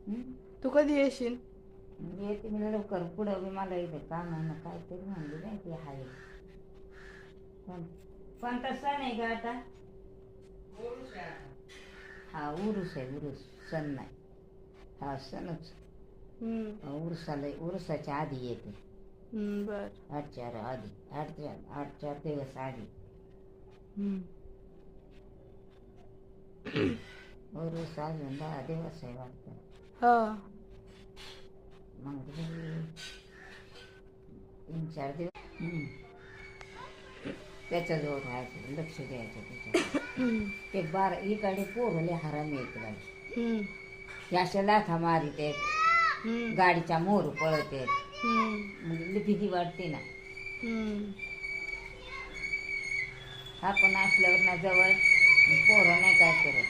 हं? तू कधी येशील? येते मी लवकर. पुढं बी मला इथे काम आहे ना, काहीतरी म्हणली नाही ती आहे. कोण कोणता सण आहे का आता? हा उरूस आहे, उरूस. सण नाही, हा सणच. उरसाला उरसाच्या आधी येते. बर. 8-4 आधी, 8-4 दिवस आधी. उरूस अजून 10 दिवस आहे वाटतं. हा. मग 3-4 दिवस त्याच्याजवळ राहायचं, लक्ष द्यायचं त्याच्यावर. ते इकडे पोरले हरामी येत गाडी. ते अशा लाथा मारित गाडीच्या मोर पळत मग भीती वाटते ना. आपण असल्यावर ना जवळ पोरं नाही काय करत.